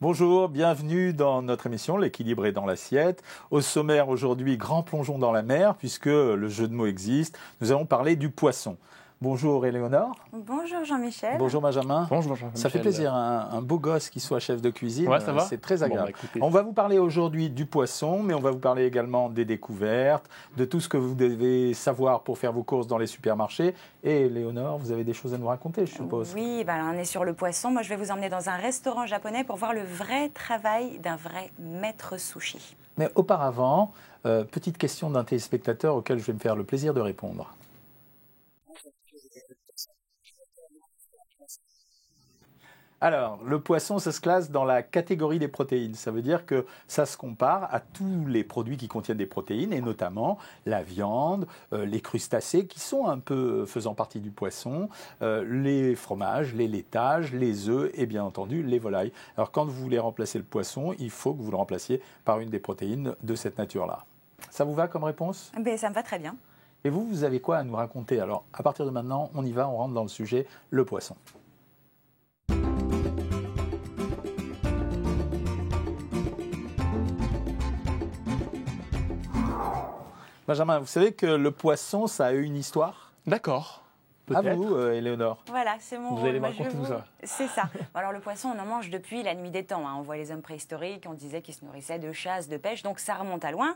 Bonjour, bienvenue dans notre émission L'équilibre est dans l'assiette. Au sommaire aujourd'hui, grand plongeon dans la mer puisque le jeu de mots existe. Nous allons parler du poisson. Bonjour Éléonore. Bonjour Jean-Michel. Bonjour Benjamin. Bonjour Jean-Michel. Ça fait plaisir, un beau gosse qui soit chef de cuisine. Ouais, ça va. C'est très agréable. Bon, on va vous parler aujourd'hui du poisson, mais on va vous parler également des découvertes, de tout ce que vous devez savoir pour faire vos courses dans les supermarchés. Et Éléonore, vous avez des choses à nous raconter, je suppose. Oui, on est sur le poisson. Moi, je vais vous emmener dans un restaurant japonais pour voir le vrai travail d'un vrai maître sushi. Mais auparavant, petite question d'un téléspectateur auquel je vais me faire le plaisir de répondre. Alors, le poisson, ça se classe dans la catégorie des protéines. Ça veut dire que ça se compare à tous les produits qui contiennent des protéines, et notamment la viande, les crustacés, qui sont un peu faisant partie du poisson, les fromages, les laitages, les œufs et bien entendu les volailles. Alors, quand vous voulez remplacer le poisson, il faut que vous le remplaciez par une des protéines de cette nature-là. Ça vous va comme réponse ? Ça me va très bien. Et vous avez quoi à nous raconter ? Alors, à partir de maintenant, on y va, on rentre dans le sujet, le poisson. Benjamin, vous savez que le poisson, ça a eu une histoire ? D'accord. À vous, Éléonore. Voilà, c'est mon rôle. Vous allez me raconter tout ça. C'est ça. Alors le poisson, on en mange depuis la nuit des temps. On voit les hommes préhistoriques, on disait qu'ils se nourrissaient de chasse, de pêche, donc ça remonte à loin.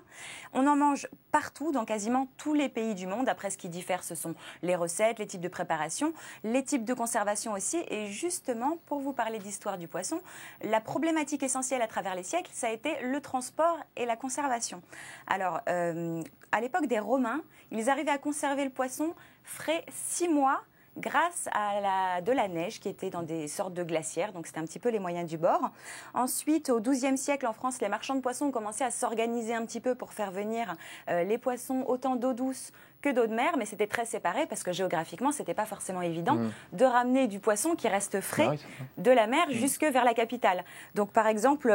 On en mange partout, dans quasiment tous les pays du monde. Après, ce qui diffère, ce sont les recettes, les types de préparation, les types de conservation aussi. Et justement, pour vous parler d'histoire du poisson, la problématique essentielle à travers les siècles, ça a été le transport et la conservation. Alors, à l'époque des Romains, ils arrivaient à conserver le poisson frais 6 mois grâce à de la neige qui était dans des sortes de glacières, donc c'était un petit peu les moyens du bord. Ensuite, au XIIe siècle, en France, les marchands de poissons ont commencé à s'organiser un petit peu pour faire venir les poissons autant d'eau douce que d'eau de mer, mais c'était très séparé parce que géographiquement, c'était pas forcément évident de ramener du poisson qui reste frais de la mer jusque vers la capitale. Donc, par exemple,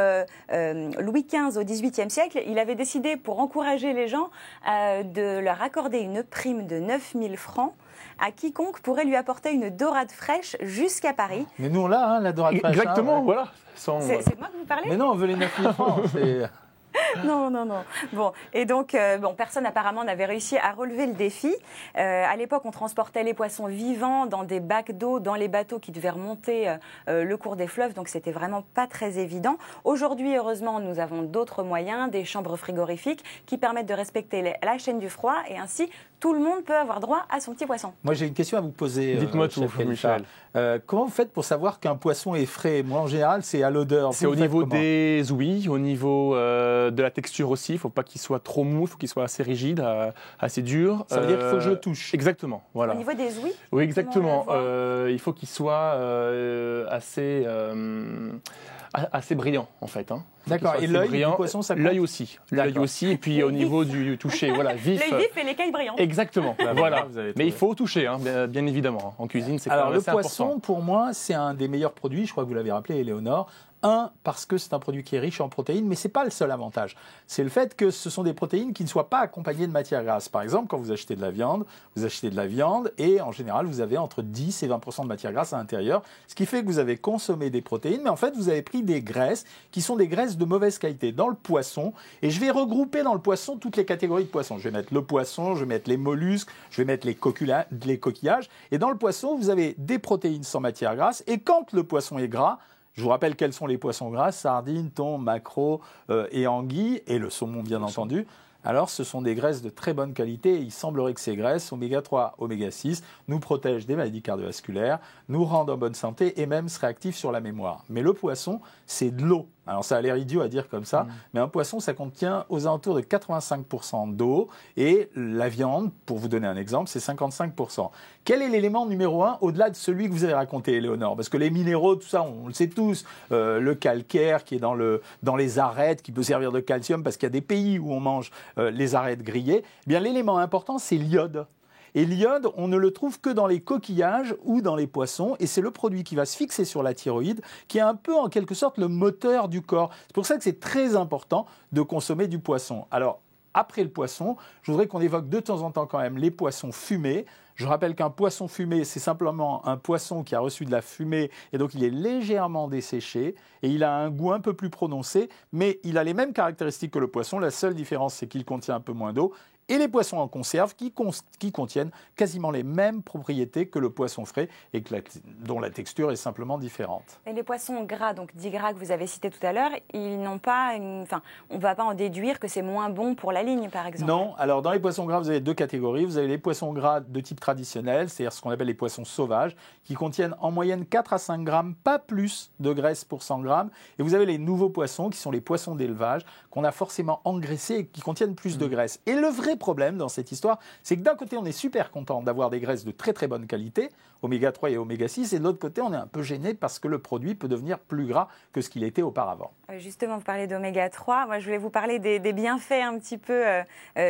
Louis XV au XVIIIe siècle, il avait décidé, pour encourager les gens, de leur accorder une prime de 9 000 francs à quiconque pourrait lui apporter une dorade fraîche jusqu'à Paris. Mais nous, on l'a, la dorade fraîche. Exactement, voilà. C'est de moi que vous parlez ? Mais non, on veut les 9 000 francs. Non. Bon, et donc, personne apparemment n'avait réussi à relever le défi. À l'époque, on transportait les poissons vivants dans des bacs d'eau, dans les bateaux qui devaient remonter le cours des fleuves, donc c'était vraiment pas très évident. Aujourd'hui, heureusement, nous avons d'autres moyens, des chambres frigorifiques qui permettent de respecter la chaîne du froid, et ainsi, tout le monde peut avoir droit à son petit poisson. Moi, j'ai une question à vous poser. Dites-moi tout, Michel. Comment vous faites pour savoir qu'un poisson est frais ? Moi, en général, c'est à l'odeur. C'est au niveau des ouïes, au niveau de la texture aussi. Il ne faut pas qu'il soit trop mou, il faut qu'il soit assez rigide, assez dur. Ça veut dire qu'il faut que je le touche. Exactement. Voilà. Au niveau des ouïes ? Oui, exactement. Il faut qu'il soit assez brillant, en fait. D'accord. Et l'œil du poisson, ça compte ? L'œil aussi. L'œil aussi. Et puis au niveau du toucher, voilà, vif. L'œil vif et l'écaille brillante. Exactement. Voilà. Mais il faut toucher, bien évidemment. En cuisine, c'est quand même assez important. Alors, le poisson, pour moi, c'est un des meilleurs produits. Je crois que vous l'avez rappelé, Éléonore. Parce que c'est un produit qui est riche en protéines, mais ce n'est pas le seul avantage. C'est le fait que ce sont des protéines qui ne soient pas accompagnées de matières grasses. Par exemple, quand vous achetez de la viande, et en général, vous avez entre 10 et 20% de matières grasses à l'intérieur, ce qui fait que vous avez consommé des protéines, mais en fait, vous avez pris des graisses qui sont des graisses de mauvaise qualité dans le poisson. Et je vais regrouper dans le poisson toutes les catégories de poissons. Je vais mettre le poisson, je vais mettre les mollusques, je vais mettre les coquillages. Et dans le poisson, vous avez des protéines sans matières grasses. Et quand le poisson est gras, je vous rappelle quels sont les poissons gras, sardines, thon, maquereau et anguilles, et le saumon bien entendu. Alors ce sont des graisses de très bonne qualité et il semblerait que ces graisses, oméga 3, oméga 6, nous protègent des maladies cardiovasculaires, nous rendent en bonne santé et même seraient actifs sur la mémoire. Mais le poisson, c'est de l'eau. Alors ça a l'air idiot à dire comme ça, mais un poisson, ça contient aux alentours de 85% d'eau et la viande, pour vous donner un exemple, c'est 55%. Quel est l'élément numéro 1 au-delà de celui que vous avez raconté, Éléonore ? Parce que les minéraux, tout ça, on le sait tous, le calcaire qui est dans les arêtes, qui peut servir de calcium, parce qu'il y a des pays où on mange les arêtes grillées, eh bien l'élément important, c'est l'iode. Et l'iode, on ne le trouve que dans les coquillages ou dans les poissons. Et c'est le produit qui va se fixer sur la thyroïde, qui est un peu en quelque sorte le moteur du corps. C'est pour ça que c'est très important de consommer du poisson. Alors, après le poisson, je voudrais qu'on évoque de temps en temps quand même les poissons fumés. Je rappelle qu'un poisson fumé, c'est simplement un poisson qui a reçu de la fumée et donc il est légèrement desséché et il a un goût un peu plus prononcé, mais il a les mêmes caractéristiques que le poisson. La seule différence, c'est qu'il contient un peu moins d'eau. Et les poissons en conserve qui contiennent quasiment les mêmes propriétés que le poisson frais et dont la texture est simplement différente. Et les poissons gras, donc 10 gras que vous avez cités tout à l'heure, ils n'ont pas on ne va pas en déduire que c'est moins bon pour la ligne, par exemple. Non, alors dans les poissons gras, vous avez deux catégories. Vous avez les poissons gras de type traditionnel, c'est-à-dire ce qu'on appelle les poissons sauvages, qui contiennent en moyenne 4 à 5 grammes, pas plus de graisse pour 100 grammes. Et vous avez les nouveaux poissons, qui sont les poissons d'élevage, qu'on a forcément engraissés et qui contiennent plus de graisse. Et le vrai problème dans cette histoire, c'est que d'un côté, on est super content d'avoir des graisses de très très bonne qualité, oméga 3 et oméga 6, et de l'autre côté, on est un peu gêné parce que le produit peut devenir plus gras que ce qu'il était auparavant. Justement, vous parlez d'oméga 3. Moi, je voulais vous parler des bienfaits un petit peu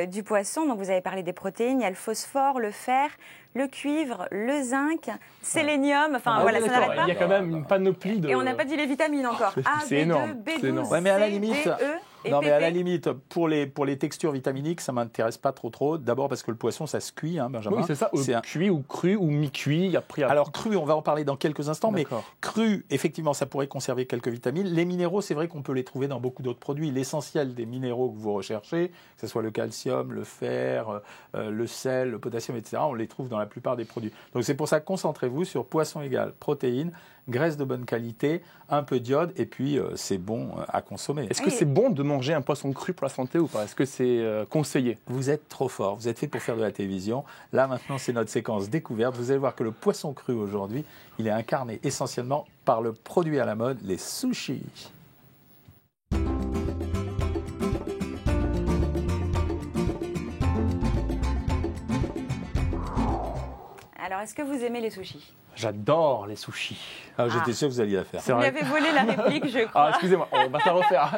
du poisson. Donc, vous avez parlé des protéines. Il y a le phosphore, le fer, le cuivre, le zinc, sélénium. Enfin, voilà, ça n'arrête pas. Il y a quand même une panoplie de... Et on n'a pas dit les vitamines encore. A, C'est B2, énorme, B12, c'est énorme. C, Ouais, mais à la limite, D, E et non, PP. mais à la limite, pour les textures vitaminiques, ça ne m'intéresse pas trop. D'abord parce que le poisson, ça se cuit, hein, Benjamin. Oui, c'est ça, cuit ou cru ou mi-cuit. Alors cru, on va en parler dans quelques instants, mais D'accord. cru, effectivement, ça pourrait conserver quelques vitamines. Les minéraux, c'est vrai qu'on peut les trouver dans beaucoup d'autres produits. L'essentiel des minéraux que vous recherchez, que ce soit le calcium, le fer, le sel, le potassium, etc., on les trouve dans la plupart des produits. Donc c'est pour ça, concentrez-vous sur poisson égal protéines, graisse de bonne qualité, un peu d'iode, et puis c'est bon à consommer. Est-ce que c'est bon de manger un poisson cru pour la santé ou pas? Est-ce que c'est conseillé? Vous êtes trop fort, vous êtes fait pour faire de la télévision. Là, maintenant, c'est notre séquence découverte. Vous allez voir que le poisson cru, aujourd'hui, il est incarné essentiellement par le produit à la mode, les sushis. Alors, est-ce que vous aimez les sushis? J'adore les sushis. Ah, j'étais sûr que vous alliez la faire. Vous lui avez volé la réplique, je crois. Ah, excusez-moi, on va se la refaire.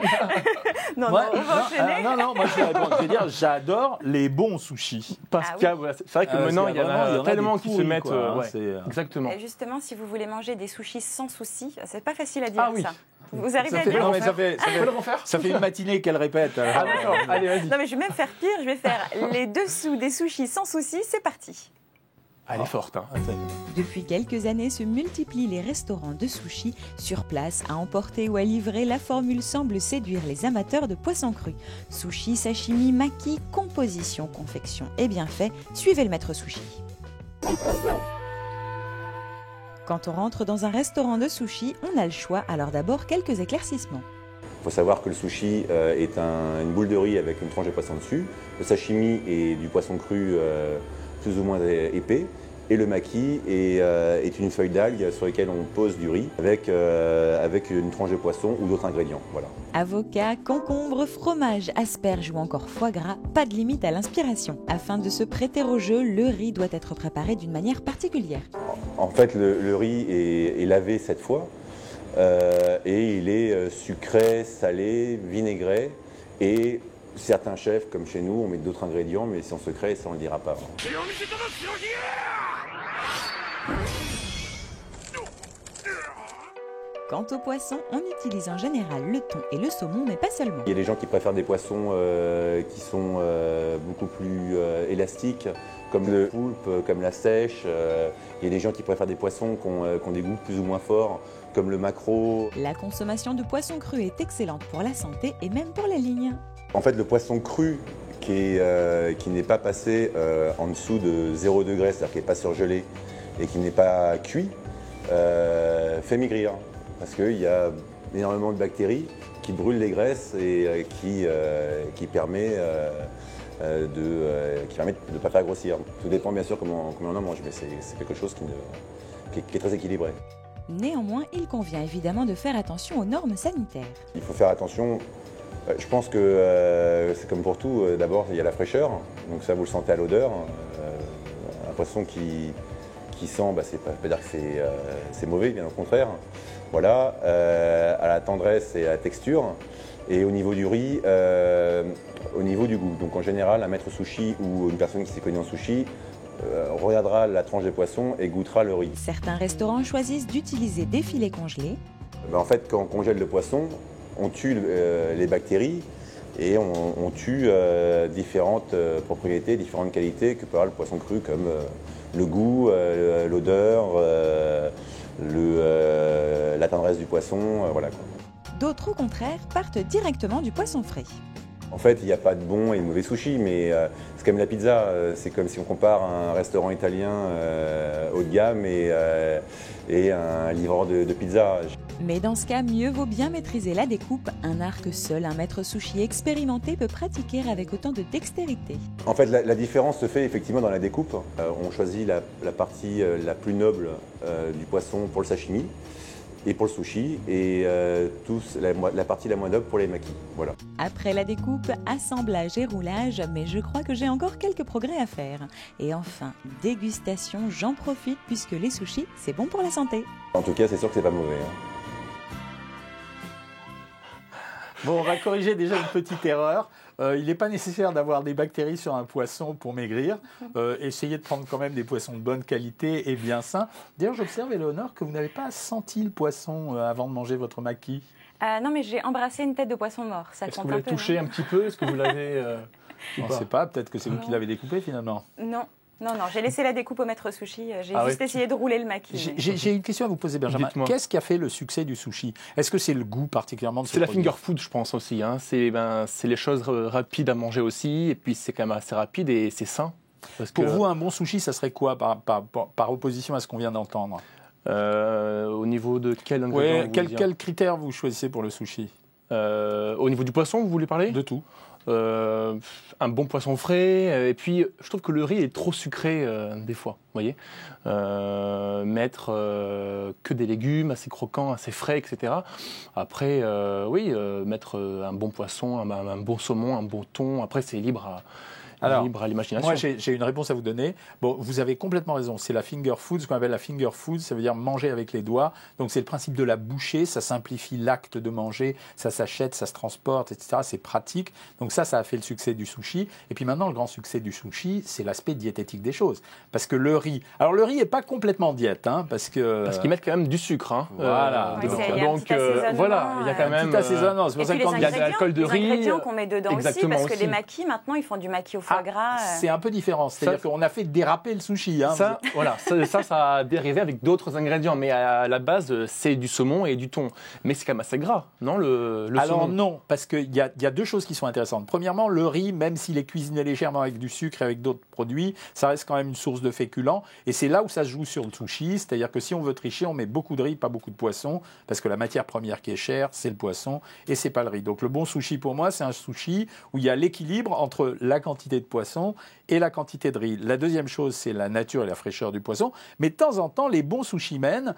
Non, Ouais, on va enchaîner. non, moi je vais répondre. Je vais dire, j'adore les bons sushis. Parce Ah qu'il y a- voilà, c'est vrai que maintenant, il y en a tellement qui se mettent... quoi, hein, ouais, c'est, exactement. Et justement, si vous voulez manger des sushis sans souci, c'est pas facile à dire Ah oui. ça. Vous arrivez Ça à fait, dire non, mais ça fait, On peut le refaire? ça fait une matinée qu'elle répète. Ah d'accord, allez, vas-y. Non mais je vais même faire pire, je vais faire les dessous des sushis sans souci, c'est parti. Elle est forte, hein. Depuis quelques années se multiplient les restaurants de sushis. Sur place, à emporter ou à livrer, la formule semble séduire les amateurs de poissons crus. Sushi, sashimi, maki, composition, confection et bienfait, suivez le maître sushi. Quand on rentre dans un restaurant de sushi, on a le choix, alors d'abord quelques éclaircissements. Il faut savoir que le sushi est une boule de riz avec une tranche de poisson dessus. Le sashimi est du poisson cru plus ou moins épais. Et le maki est une feuille d'algue sur laquelle on pose du riz avec une tranche de poisson ou d'autres ingrédients. Voilà. Avocat, concombre, fromage, asperges ou encore foie gras, pas de limite à l'inspiration. Afin de se prêter au jeu, le riz doit être préparé d'une manière particulière. En fait, le riz est lavé 7 fois et il est sucré, salé, vinaigré et certains chefs, comme chez nous, on met d'autres ingrédients, mais c'est en secret et ça on ne le dira pas. Quant au poisson, on utilise en général le thon et le saumon, mais pas seulement. Il y a des gens qui préfèrent des poissons qui sont beaucoup plus élastiques, comme le poulpe, comme la sèche. Il y a des gens qui préfèrent des poissons qui ont des goûts plus ou moins forts, comme le maquereau. La consommation de poisson cru est excellente pour la santé et même pour les lignes. En fait, le poisson cru qui n'est pas passé en dessous de 0 degré, c'est-à-dire qui n'est pas surgelé et qui n'est pas cuit, fait maigrir. Parce qu'il y a énormément de bactéries qui brûlent les graisses et qui permettent de ne pas faire grossir. Tout dépend bien sûr comment on en mange, mais c'est quelque chose qui est très équilibré. Néanmoins, il convient évidemment de faire attention aux normes sanitaires. Il faut faire attention. Je pense que c'est comme pour tout. D'abord, il y a la fraîcheur, donc ça vous le sentez à l'odeur. Un poisson qui sent, ça ne veut pas dire que c'est mauvais, bien au contraire. Voilà, à la tendresse et à la texture. Et au niveau du riz, au niveau du goût. Donc en général, un maître sushi ou une personne qui s'y connaît en sushi regardera la tranche de poisson et goûtera le riz. Certains restaurants choisissent d'utiliser des filets congelés. En fait, quand on congèle le poisson, on tue les bactéries et on tue différentes propriétés, différentes qualités que peut avoir le poisson cru, comme le goût, l'odeur, la tendresse du poisson, voilà quoi. D'autres, au contraire, partent directement du poisson frais. En fait, il n'y a pas de bon et de mauvais sushi, mais c'est comme la pizza. C'est comme si on compare un restaurant italien haut de gamme et un livreur de pizza. Mais dans ce cas, mieux vaut bien maîtriser la découpe, un art que seul un maître sushi expérimenté peut pratiquer avec autant de dextérité. En fait, la différence se fait effectivement dans la découpe. On choisit la partie la plus noble du poisson pour le sashimi et pour le sushi, et la partie la moins noble pour les makis. Voilà. Après la découpe, assemblage et roulage, mais je crois que j'ai encore quelques progrès à faire. Et enfin, dégustation, j'en profite puisque les sushis, c'est bon pour la santé. En tout cas, c'est sûr que c'est pas mauvais. Bon, on va corriger déjà une petite erreur. Il n'est pas nécessaire d'avoir des bactéries sur un poisson pour maigrir. Essayez de prendre quand même des poissons de bonne qualité et bien sains. D'ailleurs, j'observe, Éléonore, que vous n'avez pas senti le poisson avant de manger votre maki. Non, mais j'ai embrassé une tête de poisson mort. Ça Est-ce que compte vous un l'avez peu, touché un petit peu? Est-ce que vous l'avez... On ne sait pas, peut-être que c'est vous qui l'avez découpé finalement. Non. Non, j'ai laissé la découpe au maître sushi. J'ai Ah juste essayé de rouler le maki. J'ai une question à vous poser, Benjamin. Dites-moi. Qu'est-ce qui a fait le succès du sushi? Est-ce que c'est le goût particulièrement de ce C'est la produit? finger food, je pense aussi. Hein. C'est les choses rapides à manger aussi. Et puis, c'est quand même assez rapide et c'est sain. Parce Pour que, vous, un bon sushi, ça serait quoi par opposition à ce qu'on vient d'entendre? au niveau de quel ingrédient vous voulez dire Quel critère vous choisissez pour le sushi? Au niveau du poisson, vous voulez parler? De tout. Un bon poisson frais, et puis je trouve que le riz est trop sucré des fois, vous voyez. Mettre que des légumes assez croquants, assez frais, etc. Après, mettre un bon poisson, un bon saumon, un bon thon, après c'est libre à l'imagination. Moi, j'ai une réponse à vous donner. Bon, vous avez complètement raison. C'est la finger food, ce qu'on appelle la finger food, ça veut dire manger avec les doigts. Donc, c'est le principe de la bouchée. Ça simplifie l'acte de manger. Ça s'achète, ça se transporte, etc. C'est pratique. Donc, ça a fait le succès du sushi. Et puis maintenant, le grand succès du sushi, c'est l'aspect diététique des choses. Parce que le riz... Alors, le riz n'est pas complètement diète, hein, parce qu'ils mettent quand même du sucre. Hein. Voilà. Donc, voilà, il y a quand même... Tout assaisonnement. C'est pour ça qu'il y a de l'alcool de riz. Les ingrédients qu'on met dedans aussi, parce que les makis, maintenant, ils font du maki au foie gras. C'est un peu différent. C'est-à-dire qu'on a fait déraper le sushi. Hein. Ça a dérivé avec d'autres ingrédients. Mais à la base, c'est du saumon et du thon. Mais c'est quand même assez gras, non, le Alors saumon. Non, parce qu'il y a deux choses qui sont intéressantes. Premièrement, le riz, même s'il est cuisiné légèrement avec du sucre et avec d'autres produits, ça reste quand même une source de féculents. Et c'est là où ça se joue sur le sushi. C'est-à-dire que si on veut tricher, on met beaucoup de riz, pas beaucoup de poisson. Parce que la matière première qui est chère, c'est le poisson et c'est pas le riz. Donc le bon sushi, pour moi, c'est un sushi où il y a l'équilibre entre la quantité de poisson et la quantité de riz. La deuxième chose, c'est la nature et la fraîcheur du poisson. Mais de temps en temps, les bons sushi-men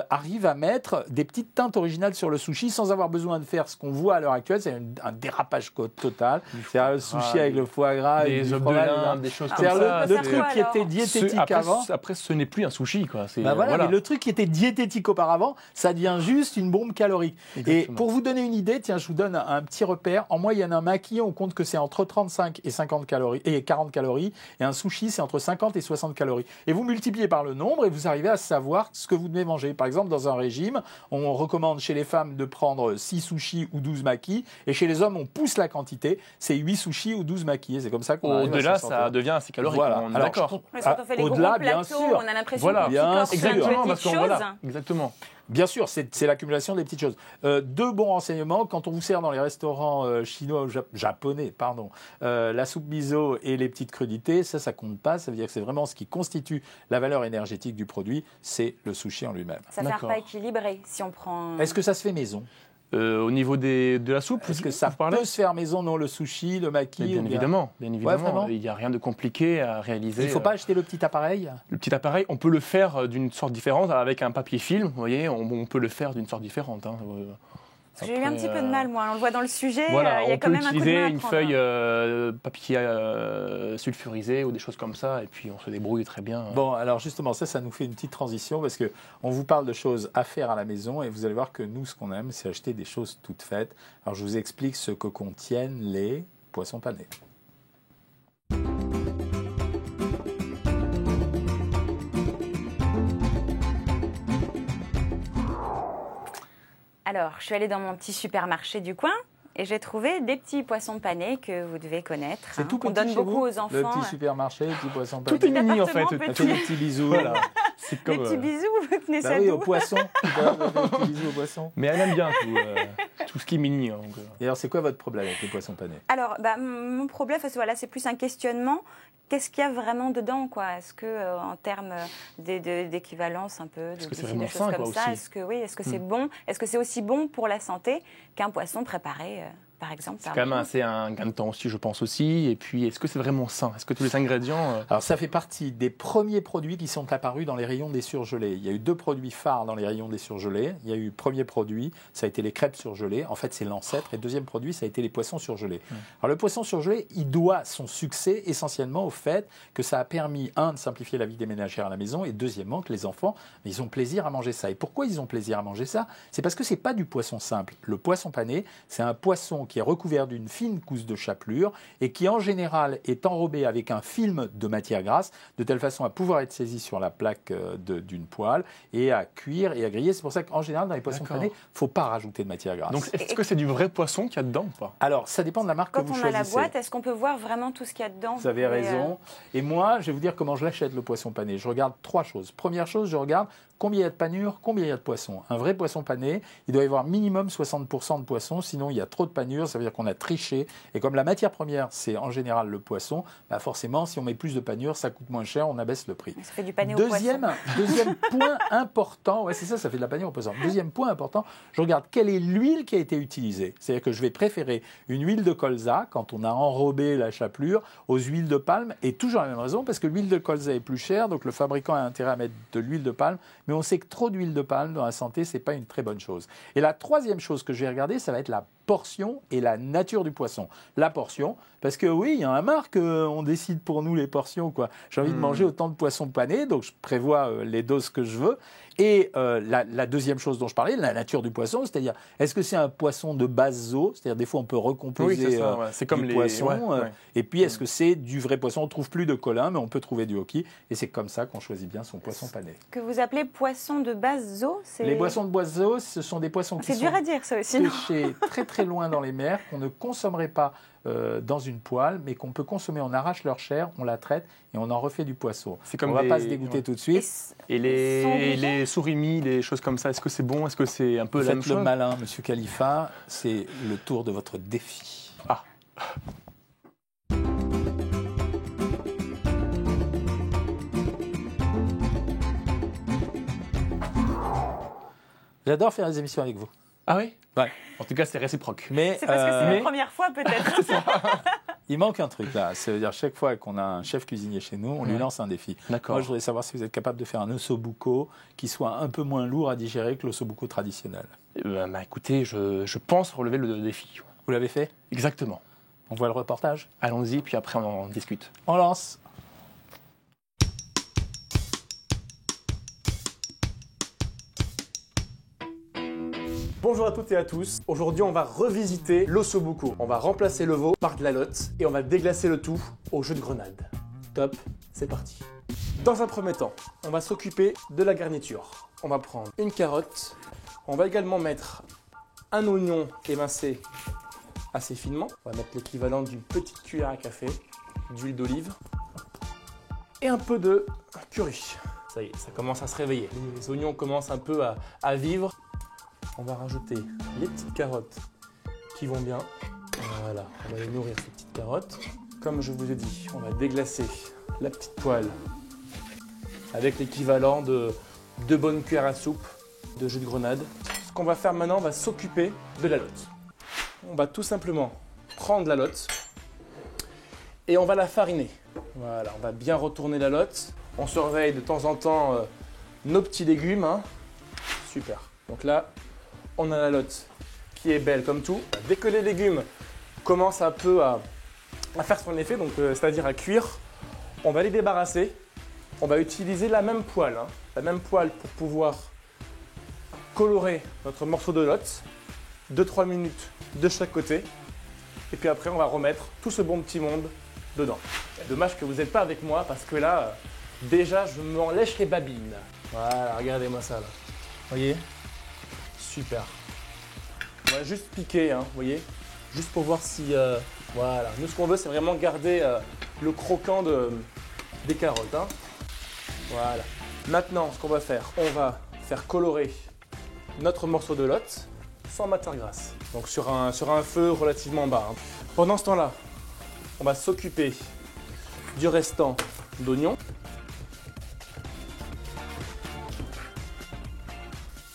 arrivent à mettre des petites teintes originales sur le sushi sans avoir besoin de faire ce qu'on voit à l'heure actuelle. C'est un dérapage total. C'est le sushi avec le foie gras, des œufs de l'Inde, des choses comme ça. Le truc qui était diététique avant. Après, ce n'est plus un sushi, quoi. Mais le truc qui était diététique auparavant, ça devient juste une bombe calorique. Exactement. Et pour vous donner une idée, tiens, je vous donne un petit repère. En moyenne, un maki, on compte que c'est entre 35 et 50 calories et 40 calories. Et un sushi, c'est entre 50 et 60 calories. Et vous multipliez par le nombre et vous arrivez à savoir ce que vous devez manger. Par exemple, dans un régime, on recommande chez les femmes de prendre 6 sushis ou 12 makis. Et chez les hommes, on pousse la quantité. C'est 8 sushis ou 12 makis. Et c'est comme ça qu'on arrive Au-delà, à s'en sortir. ça devient assez calorique. Voilà. On est Alors, d'accord. Mais quand on fait les au-delà, gros bien plateaux, sûr. on a l'impression Voilà. qu'on picore plein de Exactement, petites choses. voilà. Exactement. Bien sûr, c'est l'accumulation des petites choses. Deux bons renseignements, quand on vous sert dans les restaurants chinois ou japonais, la soupe miso et les petites crudités, ça compte pas. Ça veut dire que c'est vraiment ce qui constitue la valeur énergétique du produit, c'est le sushi en lui-même. Ça fait un repas équilibré si on prend... Est-ce que ça se fait maison? Au niveau de la soupe, est-ce que ça peut se faire maison, non, le sushi, le maki? Bien évidemment. Ouais, il n'y a rien de compliqué à réaliser. Il ne faut pas acheter le petit appareil? Le petit appareil, on peut le faire d'une sorte différente, avec un papier film, vous voyez, on peut le faire d'une sorte différente. Hein. J'ai eu un petit peu de mal, moi. On le voit dans le sujet. Voilà, il y a quand même un coup de main à prendre. on peut utiliser une feuille papier sulfurisé ou des choses comme ça, et puis on se débrouille très bien. Bon, alors justement, ça nous fait une petite transition, parce qu'on vous parle de choses à faire à la maison, et vous allez voir que nous, ce qu'on aime, c'est acheter des choses toutes faites. Alors je vous explique ce que contiennent les poissons panés. Alors, je suis allée dans mon petit supermarché du coin. Et j'ai trouvé des petits poissons panés que vous devez connaître. C'est tout petit On donne chez beaucoup vous, aux enfants. Le petit supermarché, les petits poissons panés. Tout est mini en fait. appartement, On fait des petits bisous. Voilà. C'est Des comme, petits bisous, vous tenez Bah ça oui, d'où aux poissons. Des petits bisous aux poissons. Mais elle aime bien tout ce qui est mini. Hein, donc, Et alors, c'est quoi votre problème avec les poissons panés? Alors, mon problème, voilà, c'est plus un questionnement. Qu'est-ce qu'il y a vraiment dedans, quoi? Est-ce que, en termes d'équivalence un peu, Est-ce que c'est de vraiment choses sain, comme quoi, ça, aussi est-ce que c'est bon? Est-ce que c'est aussi bon pour la santé qu'un poisson préparé, par exemple? c'est quand même assez un gain de temps aussi, je pense aussi. Et puis, est-ce que c'est vraiment sain? Est-ce que tous les ingrédients... Alors, ça fait partie des premiers produits qui sont apparus dans les rayons des surgelés. Il y a eu 2 produits phares dans les rayons des surgelés. Il y a eu le premier produit, ça a été les crêpes surgelées. En fait, c'est l'ancêtre. Et le deuxième produit, ça a été les poissons surgelés. Alors, le poisson surgelé, il doit son succès essentiellement au fait que ça a permis, de simplifier la vie des ménagères à la maison, et deuxièmement, que les enfants, ils ont plaisir à manger ça. Et pourquoi ils ont plaisir à manger ça? C'est parce que c'est pas du poisson simple. Le poisson pané, c'est un poisson qui est recouvert d'une fine couche de chapelure et qui, en général, est enrobé avec un film de matière grasse, de telle façon à pouvoir être saisi sur la plaque d'une poêle et à cuire et à griller. C'est pour ça qu'en général, dans les poissons panés, il ne faut pas rajouter de matière grasse. Donc, est-ce que c'est du vrai poisson qu'il y a dedans ou pas? Alors, ça dépend de la marque que Quand vous on a choisissez. la boîte, est-ce qu'on peut voir vraiment tout ce qu'il y a dedans? Vous avez raison. Et moi, je vais vous dire comment je l'achète, le poisson pané. Je regarde 3 choses. Première chose, je regarde combien il y a de panure, combien il y a de poissons. Un vrai poisson pané, il doit y avoir minimum 60% de poissons, sinon il y a trop de panure, ça veut dire qu'on a triché. Et comme la matière première, c'est en général le poisson, bah forcément, si on met plus de panure, ça coûte moins cher, on abaisse le prix. Ça fait du pané au Deuxième point important, ouais, c'est ça, ça fait de la panure au poisson. Deuxième point important, je regarde quelle est l'huile qui a été utilisée. C'est-à-dire que je vais préférer une huile de colza, quand on a enrobé la chapelure, aux huiles de palme, et toujours la même raison, parce que l'huile de colza est plus chère, donc le fabricant a intérêt à mettre de l'huile de palme, mais on sait que trop d'huile de palme dans la santé, c'est pas une très bonne chose. Et la troisième chose que je vais regarder, ça va être la portion et la nature du poisson. La portion, parce que oui, il y en a marre qu'on décide pour nous les portions, quoi. J'ai envie de manger autant de poissons panés, donc je prévois les doses que je veux. Et la deuxième chose dont je parlais, la nature du poisson, c'est-à-dire, est-ce que c'est un poisson de base zoo? C'est-à-dire, des fois, on peut recomposer c'est comme du les poisson. ouais. Et puis, est-ce que c'est du vrai poisson? On ne trouve plus de colin, mais on peut trouver du hoki. Et c'est comme ça qu'on choisit bien son poisson pané. Que vous appelez poisson de base zoo? Les poissons de base zoo, ce sont des poissons qui C'est sont dur à dire, ça aussi, non? pêchés très très loin dans les mers, qu'on ne consommerait pas dans une poêle, mais qu'on peut consommer. On arrache leur chair, on la traite et on en refait du poisson. C'est comme on ne va pas se dégoûter tout de suite. Et les surimi, les choses comme ça, est-ce que c'est bon? Est-ce que c'est un peu la même Faites le chose? malin, Monsieur Khalifa. C'est le tour de votre défi. Ah. J'adore faire des émissions avec vous. Ah oui? Ouais. En tout cas, c'est réciproque. Mais C'est parce que c'est la première fois, peut-être. il manque un truc là. Ça veut dire chaque fois qu'on a un chef cuisinier chez nous, on lui lance un défi. D'accord. Moi, je voudrais savoir si vous êtes capable de faire un ossobuco qui soit un peu moins lourd à digérer que l'ossobuco traditionnel. Écoutez, je pense relever le défi. Vous l'avez fait? Exactement. On voit le reportage? Allons-y, puis après on en discute. On lance. Bonjour à toutes et à tous. Aujourd'hui, on va revisiter l'ossobuco. On va remplacer le veau par de la lotte et on va déglacer le tout au jus de grenade. Top, c'est parti. Dans un premier temps, on va s'occuper de la garniture. On va prendre une carotte. On va également mettre un oignon émincé assez finement. On va mettre l'équivalent d'une petite cuillère à café d'huile d'olive et un peu de curry. Ça y est, ça commence à se réveiller. Les oignons commencent un peu à vivre. On va rajouter les petites carottes qui vont bien. Voilà, on va les nourrir ces petites carottes. Comme je vous ai dit, on va déglacer la petite poêle avec l'équivalent de 2 bonnes cuillères à soupe de jus de grenade. Ce qu'on va faire maintenant, on va s'occuper de la lotte. On va tout simplement prendre la lotte et on va la fariner. Voilà, on va bien retourner la lotte. On surveille de temps en temps nos petits légumes. Hein. Super. Donc là, on a la lotte qui est belle comme tout. Dès que les légumes commencent un peu à faire son effet, donc c'est-à-dire à cuire, on va les débarrasser. On va utiliser la même poêle, hein, la même poêle pour pouvoir colorer notre morceau de lotte. 2-3 minutes de chaque côté. Et puis après, on va remettre tout ce bon petit monde dedans. Dommage que vous n'êtes pas avec moi parce que là, déjà, je m'en lèche les babines. Voilà, regardez-moi ça là. Voyez? Super. On va juste piquer, hein, vous voyez? juste pour voir si... voilà, nous ce qu'on veut c'est vraiment garder le croquant des carottes. Hein. Voilà. Maintenant, ce qu'on va faire, on va faire colorer notre morceau de lotte sans matière grasse. Donc sur un feu relativement bas. Hein. Pendant ce temps-là, on va s'occuper du restant d'oignons.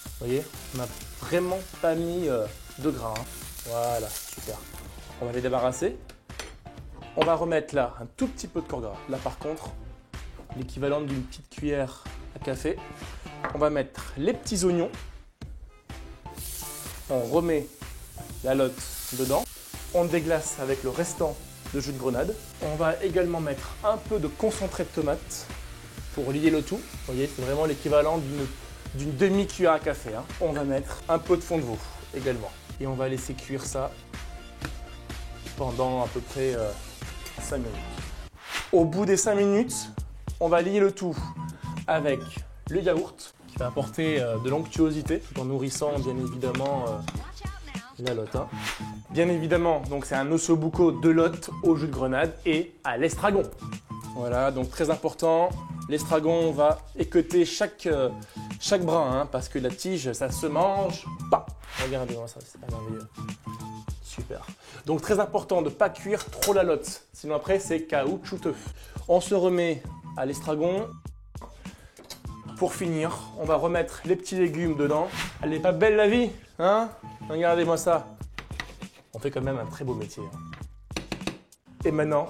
Vous voyez, on n'a vraiment pas mis de gras. Hein. Voilà, super. On va les débarrasser. On va remettre là un tout petit peu de corps gras. Là par contre, l'équivalent d'une petite cuillère à café. On va mettre les petits oignons. On remet la lotte dedans. On déglace avec le restant de jus de grenade. On va également mettre un peu de concentré de tomate pour lier le tout. Vous voyez, c'est vraiment l'équivalent d'une demi-cuillère à café. Hein. On va mettre un peu de fond de veau également. Et on va laisser cuire ça pendant à peu près 5 minutes. Au bout des 5 minutes, on va lier le tout avec le yaourt qui va apporter de l'onctuosité tout en nourrissant bien évidemment la lotte. Hein. Bien évidemment, donc c'est un ossobuco de lotte au jus de grenade et à l'estragon. Voilà, donc très important, l'estragon, on va équeuter chaque brin hein, parce que la tige, ça se mange pas. Regardez-moi ça, c'est pas merveilleux. Super. Donc très important de ne pas cuire trop la lotte, sinon après c'est caoutchouteux. On se remet à l'estragon. Pour finir, on va remettre les petits légumes dedans. Elle n'est pas belle la vie, hein? Regardez-moi ça. On fait quand même un très beau métier. Hein. Et maintenant,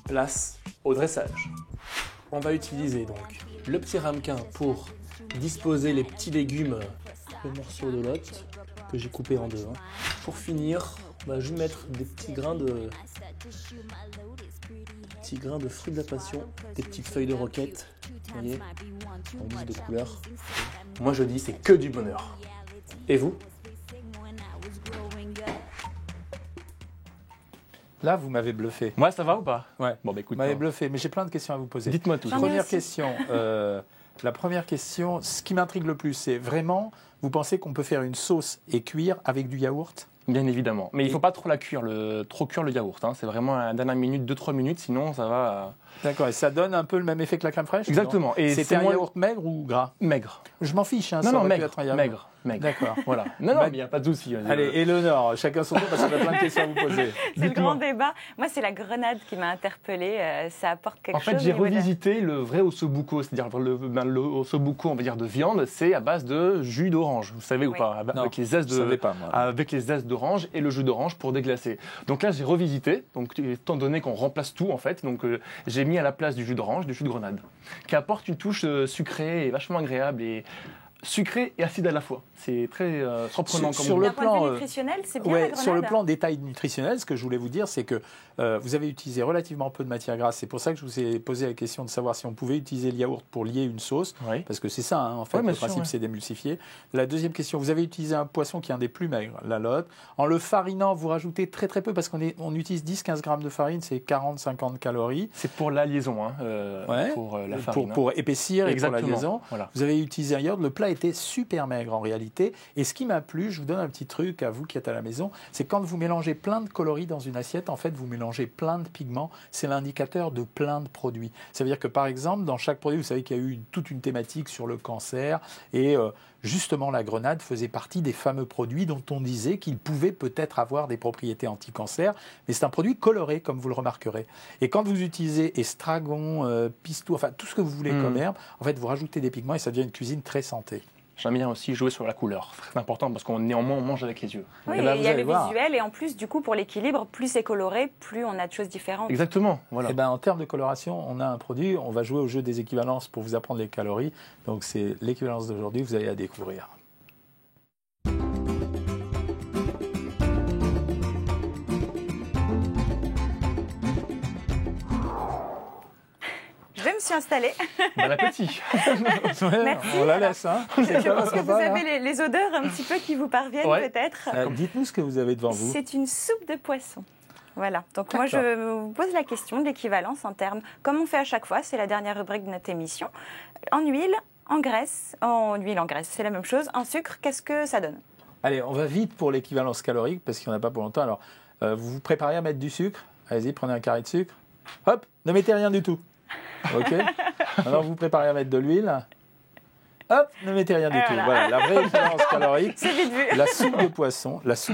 place au dressage. On va utiliser donc le petit ramequin pour disposer les petits légumes, le morceau de lotte que j'ai coupé en deux. Hein. Pour finir, on va juste mettre des petits grains de fruits de la passion, des petites feuilles de roquette, vous voyez, en guise de couleur. Moi je dis c'est que du bonheur. Et vous? Là, vous m'avez bluffé. Moi, ça va ou pas? Ouais. Bon, bah écoute. Vous m'avez bluffé, mais j'ai plein de questions à vous poser. Dites-moi tout. J'en ai Première aussi. question. La première question, ce qui m'intrigue le plus, c'est vraiment, vous pensez qu'on peut faire une sauce et cuire avec du yaourt? Bien évidemment. Mais il ne faut pas trop la cuire, trop cuire le yaourt. Hein. C'est vraiment à la dernière minute, 2-3 minutes, sinon ça va. D'accord, et ça donne un peu le même effet que la crème fraîche? Exactement. Et c'était c'est un moins yaourt maigre ou gras? maigre. Je m'en fiche, hein, Non, ça non, aurait pu maigre. être un yaourt. Maigre. D'accord. Voilà. Non, Bah, mais il n'y a pas de souci. Allez, Éléonore, chacun son tour parce qu'on a plein de questions à vous poser. C'est le Dites-moi. grand débat. Moi, c'est la grenade qui m'a interpellée. Ça apporte quelque En fait, chose. j'ai au niveau de la- revisité le vrai ossobuco, c'est-à-dire le ossobuco, on va dire, de viande, c'est à base de jus d'orange. Vous savez ou Oui. pas? Non, Avec les zestes je savais pas, moi. avec les zestes d'orange et le jus d'orange pour déglacer. Donc là, j'ai revisité, donc étant donné qu'on remplace tout en fait, donc j'ai mis à la place du jus d'orange, du jus de grenade, qui apporte une touche sucrée et vachement agréable et sucré et acide à la fois. C'est très surprenant Sur- comme sur goût. le D'un point de plan, vue nutritionnel, c'est bien la Ouais, grenade. sur le plan détail nutritionnel, ce que je voulais vous dire, c'est que vous avez utilisé relativement peu de matière grasse. C'est pour ça que je vous ai posé la question de savoir si on pouvait utiliser le yaourt pour lier une sauce. Oui. Parce que c'est ça, hein, en fait, Ouais, bien le sûr, principe, ouais. c'est d'émulsifier. La deuxième question, vous avez utilisé un poisson qui est un des plus maigres, la lotte. En le farinant, vous rajoutez très très peu, parce qu'on utilise 10-15 grammes de farine, c'est 40-50 calories. C'est pour la liaison, hein, Ouais. pour la farine. Pour épaissir et pour la Exactement. liaison. Voilà. Vous avez utilisé un yaourt, le plat était super maigre en réalité. Et ce qui m'a plu, je vous donne un petit truc à vous qui êtes à la maison, c'est quand vous mélangez plein de coloris dans une assiette, en fait, vous mélangez plein de pigments. C'est l'indicateur de plein de produits. Ça veut dire que, par exemple, dans chaque produit, vous savez qu'il y a eu toute une thématique sur le cancer et justement, la grenade faisait partie des fameux produits dont on disait qu'ils pouvaient peut-être avoir des propriétés anti-cancer, mais c'est un produit coloré, comme vous le remarquerez. Et quand vous utilisez estragon, pistou, enfin tout ce que vous voulez comme herbe, en fait, vous rajoutez des pigments et ça devient une cuisine très santé. J'aime bien aussi jouer sur la couleur. C'est très important parce qu'on néanmoins on mange avec les yeux. Oui, Eh ben, et il vous y a allez le voir. visuel et en plus, du coup, pour l'équilibre, plus c'est coloré, plus on a de choses différentes. Exactement. Voilà. Eh ben, en termes de coloration, on a un produit, on va jouer au jeu des équivalences pour vous apprendre les calories. Donc c'est l'équivalence d'aujourd'hui, vous allez la découvrir. Je me suis installée. Bon appétit. Merci. On la laisse, hein. C'est Je ça, pense votre que vous repas, là. avez les odeurs un petit peu qui vous parviennent Ouais. peut-être. Dites-nous ce que vous avez devant vous. C'est une soupe de poisson. Voilà. Donc moi, D'accord. je vous pose la question de l'équivalence en termes, comme on fait à chaque fois, c'est la dernière rubrique de notre émission. En huile, en graisse, c'est la même chose. En sucre, qu'est-ce que ça donne? Allez, on va vite pour l'équivalence calorique parce qu'il n'y en a pas pour longtemps. Alors, Vous vous préparez à mettre du sucre. Allez-y, prenez un carré de sucre. Hop, ne mettez rien du tout. OK. Alors vous vous préparez à mettre de l'huile. Hop, ne mettez rien du tout. Voilà, la vraie différence calorique. C'est vite vu. La soupe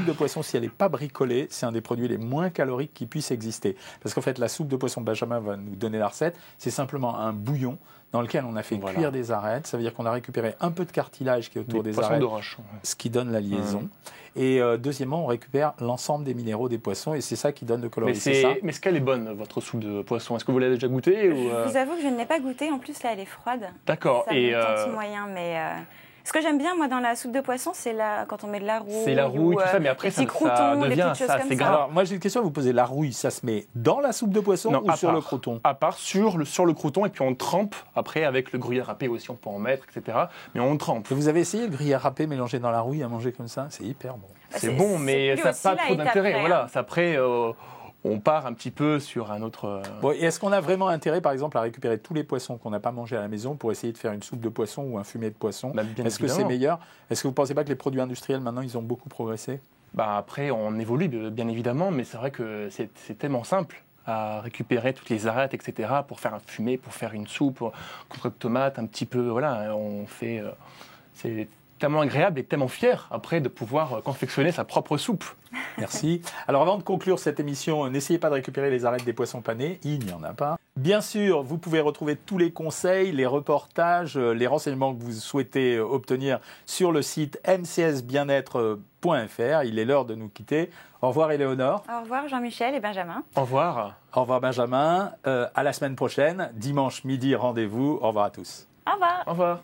de poisson, si elle n'est pas bricolée, c'est un des produits les moins caloriques qui puissent exister. Parce qu'en fait, la soupe de poisson, Benjamin va nous donner la recette, c'est simplement un bouillon dans lequel on a fait cuire des arêtes. Ça veut dire qu'on a récupéré un peu de cartilage qui est autour des arêtes, de roche, ce qui donne la liaison. Et deuxièmement, on récupère l'ensemble des minéraux des poissons et c'est ça qui donne le coloris. Mais est-ce qu'elle est bonne, votre soupe de poisson? Est-ce que vous l'avez déjà goûtée ou Je vous avoue que je ne l'ai pas goûtée. En plus, là, elle est froide. D'accord. Ça me tente moyen, mais... Ce que j'aime bien, moi, dans la soupe de poisson, c'est quand on met de la rouille. C'est la rouille, tout ça, mais après, ça devient ça assez gras. Alors, moi, j'ai une question à vous poser. La rouille, ça se met dans la soupe de poisson ou sur le croûton? À part sur le croûton, et puis on trempe après avec le gruyère râpé aussi, on peut en mettre, etc. Mais on trempe. Vous avez essayé le gruyère râpé mélangé dans la rouille à manger comme ça? C'est hyper bon. C'est bon, mais ça n'a pas trop d'intérêt. Voilà, après... on part un petit peu sur un autre... Bon, et est-ce qu'on a vraiment intérêt, par exemple, à récupérer tous les poissons qu'on n'a pas mangés à la maison pour essayer de faire une soupe de poisson ou un fumet de poisson? Est-ce que c'est meilleur? Est-ce que vous ne pensez pas que les produits industriels, maintenant, ils ont beaucoup progressé? Après, on évolue, bien évidemment, mais c'est vrai que c'est tellement simple à récupérer toutes les arêtes, etc., pour faire un fumet, pour faire une soupe, contre de tomates, un petit peu... Voilà, on fait... c'est tellement agréable et tellement fier, après, de pouvoir confectionner sa propre soupe. Merci. Alors avant de conclure cette émission, n'essayez pas de récupérer les arêtes des poissons panés, il n'y en a pas. Bien sûr, vous pouvez retrouver tous les conseils, les reportages, les renseignements que vous souhaitez obtenir sur le site mcsbienêtre.fr. Il est l'heure de nous quitter. Au revoir Éléonore. Au revoir Jean-Michel et Benjamin. Au revoir. Au revoir Benjamin. À la semaine prochaine, dimanche midi, rendez-vous. Au revoir à tous. Au revoir. Au revoir.